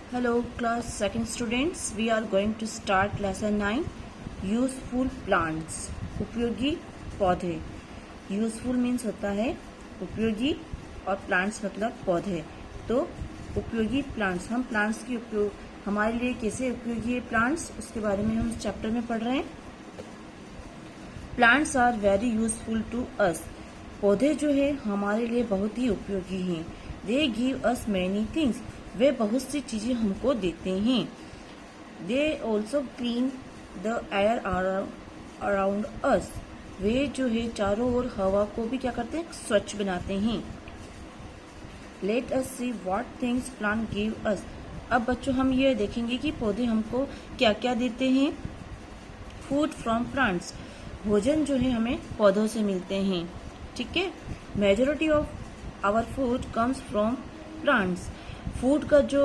Hello class second students, we are going to start lesson 9 useful plants. उपयोगी पौधे. Useful means होता है उपयोगी और plants मतलब पौधे. तो उपयोगी plants, हम plants की उपयोग हमारे लिए कैसे उपयोगी है plants, उसके बारे में हम इस चैप्टर में पढ़ रहे हैं. Plants are very useful to us. पौधे जो है हमारे लिए बहुत ही उपयोगी हैं. They give us many things. वे बहुत सी चीजें हमको देते हैं. They also clean the air around us. वे जो है चारों ओर हवा को भी क्या करते हैं, स्वच्छ बनाते हैं. Let us see what things plant give us. अब बच्चों हम ये देखेंगे कि पौधे हमको क्या क्या देते हैं. Food from plants. भोजन जो है हमें पौधों से मिलते हैं. ठीक है. Majority of our food comes from plants. Food का जो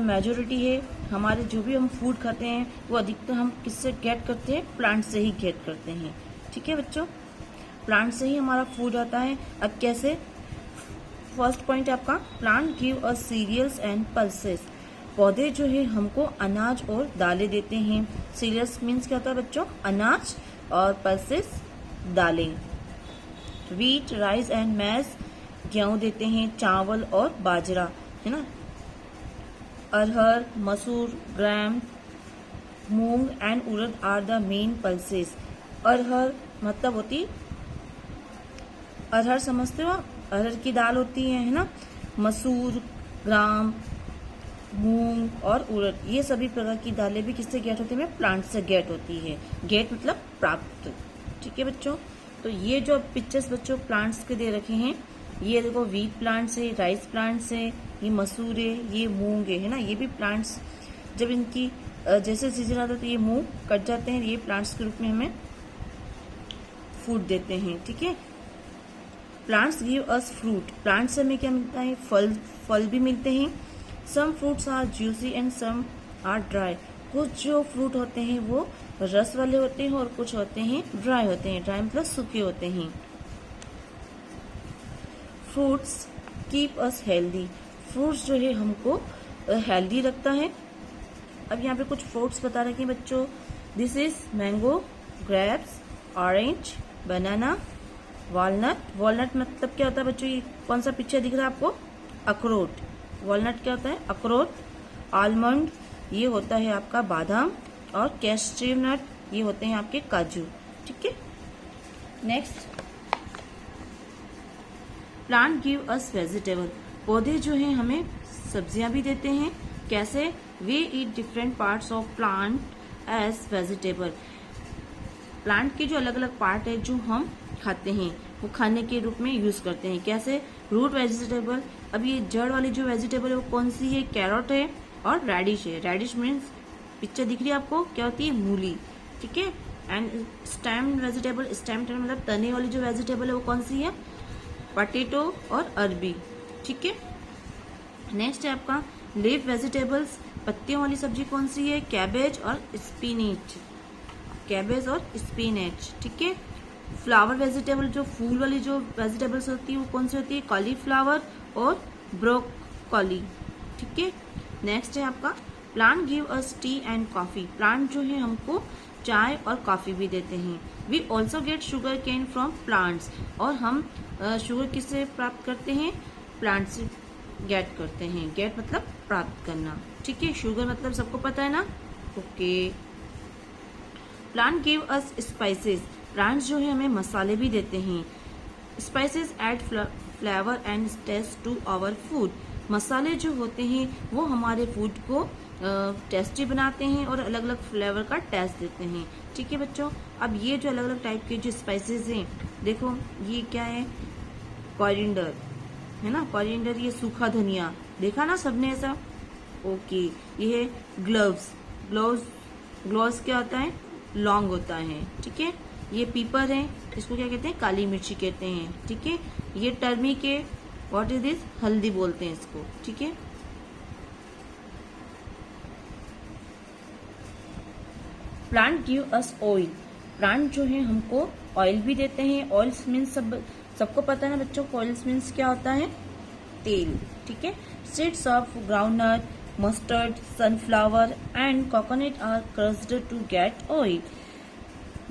मेजोरिटी है, हमारे जो भी हम फूड खाते हैं वो अधिकतर हम किससे गेट करते हैं, प्लांट से ही गेट करते हैं. ठीक है बच्चों, प्लांट से ही हमारा फूड आता है. अब कैसे? फर्स्ट पॉइंट आपका, plant give us cereals and pulses. पौधे जो है हमको अनाज और दालें देते हैं. सीरियल्स मीन्स क्या होता है बच्चों, अनाज, और पल्सेस दालें. व्हीट, राइस एंड मैज, गेहूं देते हैं, चावल और बाजरा, है ना. Arhar, masoor, gram, moong and urad are the main pulses. अरहर मतलब होती, अरहर समझते हो, अरहर की दाल होती है ना. मसूर, ग्राम, मूंग और उड़द, ये सभी प्रकार की दालें भी किससे गेट होती है, प्लांट से गेट होती है. गेट मतलब प्राप्त. ठीक है बच्चों, तो ये जो पिक्चर्स बच्चों प्लांट्स के दे रखे हैं, ये देखो व्हीट प्लांट्स है, राइस प्लांट्स है, ये मसूर है, ये मूंग है ना. ये भी प्लांट्स जब इनकी जैसे सीजन आता है तो ये मूंग कट जाते हैं, ये प्लांट्स के रूप में हमें फूड देते हैं. ठीक है. Plants give us fruit. Plants से हमें क्या मिलता है, फल भी मिलते हैं. Some fruits are juicy and some are dry. कुछ जो फ्रूट होते हैं वो रस वाले होते हैं और कुछ होते हैं ड्राई होते हैं. ड्राई मतलब सूखे होते हैं. Fruits keep us healthy. Fruits जो है हमको हेल्दी रखता है. अब यहाँ पे कुछ फ्रूट्स बता रखे हैं बच्चों. This is mango, grapes, orange, banana, walnut. Walnut मतलब क्या होता है बच्चों, ये कौन सा पिक्चर दिख रहा है आपको, अखरोट. वॉलनट क्या होता है, अखरोट. आलमंड, ये होता है आपका बादाम. और कैस्ट्री नट, ये होते हैं आपके काजू. ठीक है. Next, plant give us vegetable. पौधे जो हैं हमें सब्जियां भी देते हैं. कैसे? We eat different parts of plant as vegetable. Plant के जो अलग अलग पार्ट है जो हम खाते हैं वो खाने के रूप में यूज करते हैं. कैसे? Root vegetable. अब ये जड़ वाली जो वेजिटेबल है वो कौन सी है, कैरोट है और रेडिश है. रेडिश मीन्स पिक्चर दिख रही है आपको, क्या होती है, मूली. ठीक है. एंड स्टेम वेजिटेबल, स्टेम मतलब तने वाली जो वेजिटेबल है वो कौन सी है, पोटैटो और अरबी. ठीक है. नेक्स्ट है आपका लीफ वेजिटेबल्स. पत्तियों वाली सब्जी कौन सी है, कैबेज और स्पिनच. कैबेज और स्पिनच. ठीक है. फ्लावर वेजिटेबल, जो फूल वाली जो वेजिटेबल्स होती है वो कौन सी होती है, कॉलीफ्लावर और ब्रोकोली. ठीक है. नेक्स्ट है आपका plant give us tea and coffee. Plant जो है हमको चाय और कॉफी भी देते हैं. We also get sugar cane from plants. और हम शुगर किससे प्राप्त करते हैं, प्लांट से गेट करते हैं. गेट मतलब प्राप्त करना. ठीक है. शुगर मतलब सबको पता है ना. Okay. Plant give us spices. Plants जो है हमें मसाले भी देते हैं. Spices add flavour and taste to our food. मसाले जो होते हैं वो हमारे फूड को टेस्टी बनाते हैं और अलग अलग फ्लेवर का टेस्ट देते हैं. ठीक है बच्चों. अब ये जो अलग अलग टाइप के जो स्पाइसेस हैं, देखो ये क्या है, कोरिएंडर है ना. कोरिएंडर, ये सूखा धनिया, देखा ना सबने ऐसा. ओके. ये है ग्लव्स. ग्लव्स क्या होता है, लौंग होता है. ठीक है. ये पीपर है, इसको क्या कहते हैं, काली मिर्ची कहते हैं. ठीक है. ये टर्मिक है, व्हाट इज दिस, हल्दी बोलते हैं इसको. ठीक है. प्लांट गिव अस ऑयल. प्लांट जो है हमको ऑयल भी देते हैं. ऑयल्स मीन्स सबको पता है ना बच्चों, ऑयल्स मीन्स क्या होता है, तेल. ठीक है. Seeds of groundnut, mustard, sunflower and coconut are crushed to get oil.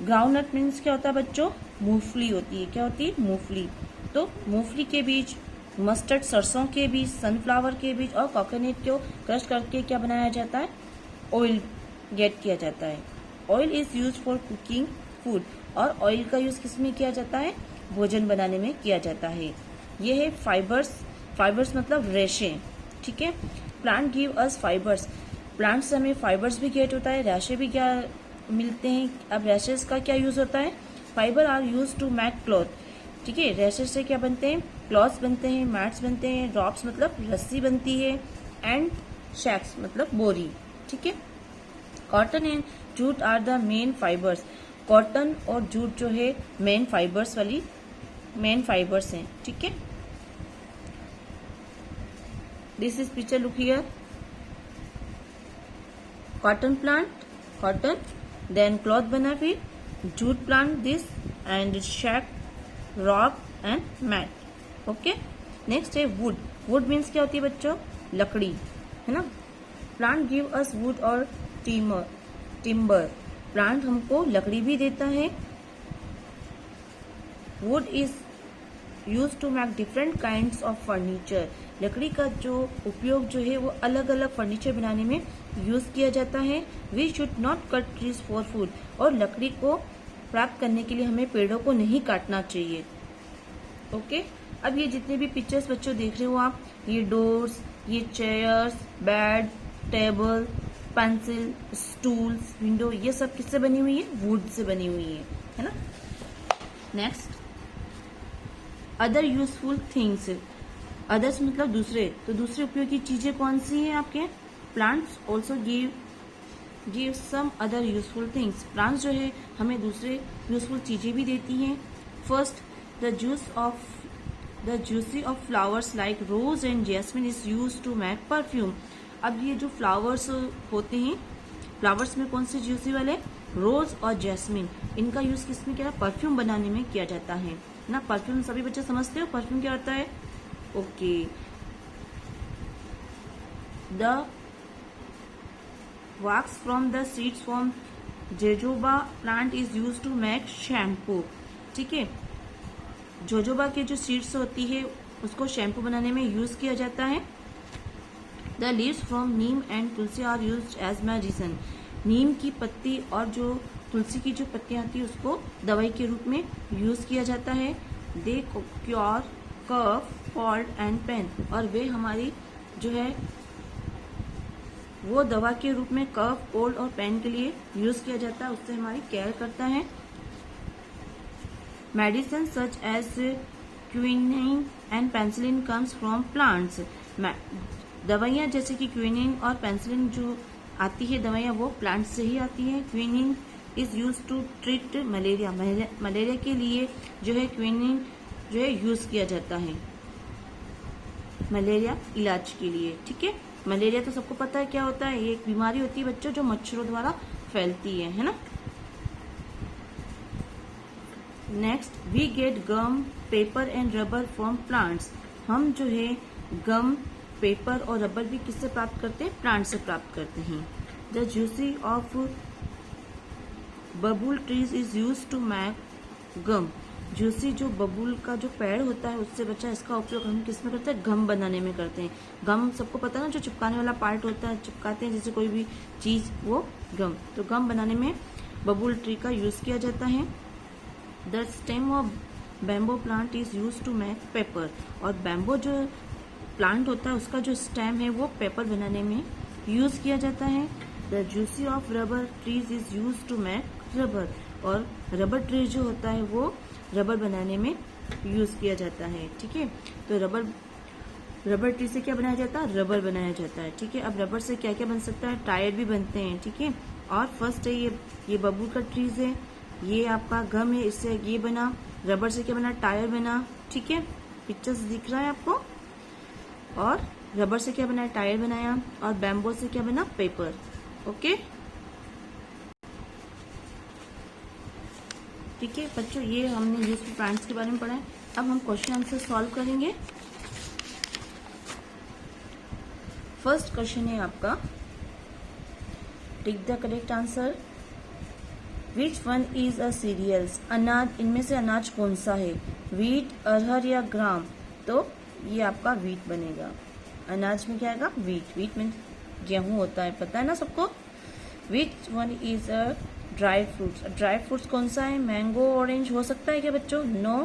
Groundnut means क्या होता है बच्चों? मूंगफली होती है। क्या होती है? मूंगफली। तो मूंगफली के बीज, मस्टर्ड सरसों के बीज, सनफ्लावर के बीज और कोकोनट को क्रश करके क्या बनाया जाता है? ऑयल गेट किया जाता है। Oil is use for cooking food, और ऑयल का यूज किस में किया जाता है? भोजन बनाने में किया जाता है। ये है फाइबर्स। फाइबर्स मतलब रेशे, ठीक है। प्लांट गिव अस फाइबर्स, प्लांट से हमें फाइबर्स भी गेट होता है, रेशे भी क्या मिलते हैं। अब रेशेस का क्या यूज होता है? Fibre are use to make cloth, ठीक है। रेशेस से क्या बनते हैं? क्लॉथ्स बनते हैं, मैट्स बनते हैं, ड्रॉप्स मतलब रस्सी बनती है, एंड शैक्स मतलब बोरी, ठीक है। Cotton and jute are the main fibres, cotton और जूट जो है मेन फाइबर्स हैं, ठीक है। This is picture, look here, cotton plant, cotton, then cloth बना, फिर jute plant this, and sack, rope and mat, okay. Next है वुड। वुड मीन्स क्या होती है बच्चों? लकड़ी, है ना। प्लांट गिव अस वुड और टिम्बर, प्लांट हमको लकड़ी भी देता है। Wood is use to make different kinds of furniture, लकड़ी का जो उपयोग जो है वो अलग अलग फर्नीचर बनाने में यूज किया जाता है। We should not cut trees for food, और लकड़ी को प्राप्त करने के लिए हमें पेड़ों को नहीं काटना चाहिए, ओके। अब ये जितने भी पिक्चर्स बच्चों देख रहे हो आप, ये डोर्स, ये chairs, bed, table, pencil, stools, window, ये सब किससे बनी हुई है? वुड से बनी हुई है ना। Next, other useful things. Others मतलब दूसरे, तो दूसरे उपयोगी चीजें कौन सी हैं आपके? Plants also give some other useful things, plants जो है हमें दूसरे यूजफुल चीजें भी देती हैं। First, the juicy of flowers like rose and jasmine is use to make perfume. अब ये जो फ्लावर्स होते हैं, फ्लावर्स में कौन से जूसी वाले? रोज और जैस्मिन, इनका यूज किसमें किया? परफ्यूम बनाने में किया जाता है ना। परफ्यूम सभी बच्चे समझते हो परफ्यूम क्या होता है? Okay. The wax from the seeds from jojoba plant is used to make shampoo, ठीक है। जोजोबा के जो सीड्स होती है उसको शैम्पू बनाने में यूज किया जाता है। The leaves from neem and tulsi are used as medicine, नीम की पत्ती और जो तुलसी की जो पत्तियां आती है उसको दवाई के रूप में यूज किया जाता है। They cure cough, cold and pain, और वे हमारी जो है वो दवा के रूप में कफ, कोल्ड और पेन के लिए यूज किया जाता है, उससे हमारी केयर करता है। Medicine such as quinine and penicillin comes from plants, दवाइयाँ जैसे कि क्विनिन और पेंसिलिन जो आती है दवाइयाँ वो प्लांट से ही आती है। Quinine is use to treat malaria, malaria के लिए जो है क्विनिन जो है यूज किया जाता है, मलेरिया इलाज के लिए, ठीक है। मलेरिया तो सबको पता है क्या होता है, ये एक बीमारी होती है बच्चों जो मच्छरों द्वारा फैलती है ना। Next, we get gum, paper and rubber from plants, हम जो है गम, पेपर और रबर भी किससे प्राप्त करते हैं? प्लांट से प्राप्त करते हैं। The juicy of babool trees is use to make gum, juicy जो बबूल का जो पेड़ होता है उससे बच्चा इसका उपयोग हम किस में करते हैं? गम बनाने में करते हैं। गम सबको पता है ना, जो चिपकाने वाला पार्ट होता है, चिपकाते हैं जैसे कोई भी चीज, वो गम, तो गम बनाने में बबूल ट्री का यूज किया जाता है। The stem of bamboo plant is use to make paper, और बैम्बो जो प्लांट होता है उसका जो स्टेम है वो पेपर बनाने में यूज किया जाता है। The juicy of rubber trees is use to make rubber, और रबर ट्री जो होता है वो रबर बनाने में यूज किया जाता है, ठीक है। तो रबर ट्री से क्या बनाया जाता है? रबर बनाया जाता है, ठीक है। अब रबर से क्या क्या बन सकता है? टायर भी बनते हैं, ठीक है। और फर्स्ट है ये बबूल का ट्रीज है, ये आपका गम है, इससे ये बना, रबर से क्या बना? टायर बना, ठीक है। पिक्चर्स दिख रहा है आपको। और रबर से क्या बना? टायर बनाया, और बैम्बो से क्या बना? Paper, okay. ठीक है बच्चों, ये हमने यूजफुल प्लांट्स के बारे में पढ़ा है। अब हम क्वेश्चन आंसर सॉल्व करेंगे। फर्स्ट क्वेश्चन है आपका, tick the correct answer. Which one is a cereals, अनाज, इनमें से अनाज कौन सा है, वीट, अरहर या ग्राम, तो ये आपका वीट बनेगा। अनाज में क्या आएगा, वीट, वीट में गेहूं होता है, पता है ना सबको। विच one is a dry fruits, dry fruits कौन सा है, मैंगो, ऑरेंज हो सकता है क्या बच्चों, नो,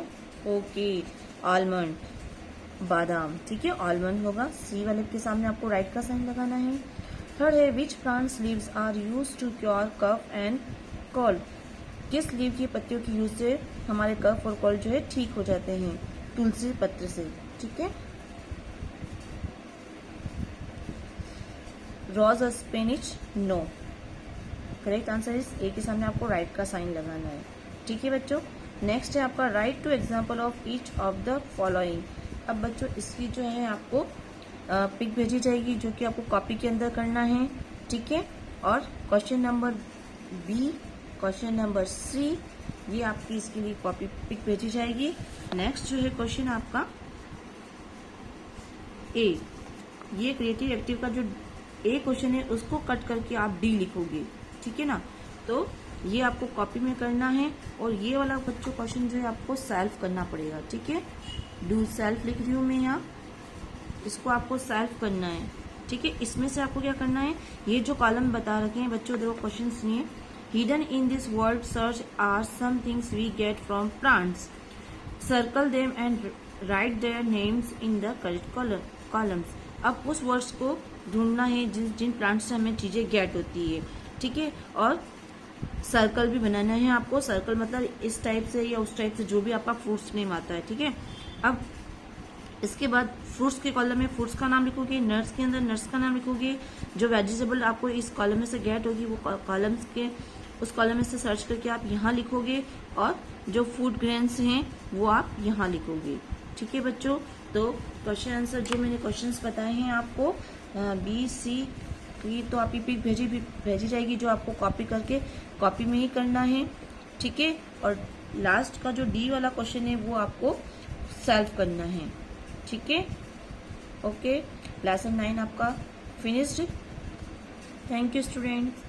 ओके, आलमंड, बादाम, ठीक है, आलमंड होगा। सी वाले के सामने आपको राइट का साइन लगाना है। थर्ड है, which plants leaves are use to cure cough and cold, किस लीव की पत्तियों की यूज से हमारे कफ और कोल्ड जो है ठीक हो जाते हैं, तुलसी पत्र से, ठीक है। रोज और spinach, no, correct answer is A के सामने आपको राइट का साइन लगाना है, ठीक है बच्चों। नेक्स्ट है आपका, write two example of each of the following. अब बच्चों इसकी जो है आपको पिक भेजी जाएगी जो कि आपको कॉपी के अंदर करना है, ठीक है। और question number B, question number C, ये आपकी इसके लिए कॉपी पिक भेजी जाएगी। नेक्स्ट जो है क्वेश्चन आपका ए, ये क्रिएटिव एक्टिव का जो ए क्वेश्चन है उसको कट करके आप डी लिखोगे, ठीक है ना। तो ये आपको कॉपी में करना है और ये वाला बच्चों क्वेश्चन जो है आपको सेल्फ करना पड़ेगा, ठीक है। डू सेल्फ लिख रही हूँ मैं यहाँ, इसको आपको सेल्फ करना है, ठीक है। इसमें से आपको क्या करना है, ये जो कॉलम बता रखे हैं बच्चों, देखो क्वेश्चन सुनिए। Hidden in this word search are some things we get from plants, circle them and write their names in the correct columns. अब उस वर्ड्स को ढूंढना है जिन प्लांट्स से हमें चीजें गेट होती है, ठीक है। और सर्कल भी बनाना है आपको, सर्कल मतलब इस टाइप से या उस टाइप से जो भी आपका फ्रूट्स नेम आता है, ठीक है। अब इसके बाद फ्रूट्स के कॉलम में फ्रूट्स का नाम लिखोगे, नट्स के अंदर नट्स का नाम लिखोगे, जो वेजिटेबल आपको इस कॉलम में से गेट होगी वो कॉलम्स के उस कॉलम में से सर्च करके आप यहाँ लिखोगे, और जो फूड ग्रेन्स हैं वो आप यहाँ लिखोगे, ठीक है बच्चों। तो क्वेश्चन आंसर जो मैंने क्वेश्चंस बताए हैं आपको बी सी की, तो आपकी पिक भेजी जाएगी जो आपको कॉपी करके कॉपी में ही करना है, ठीक है। और लास्ट का जो डी वाला क्वेश्चन है वो आपको सेल्फ करना है, ठीक है। ओके, लेसन 9 आपका फिनिश्ड। Thank you students.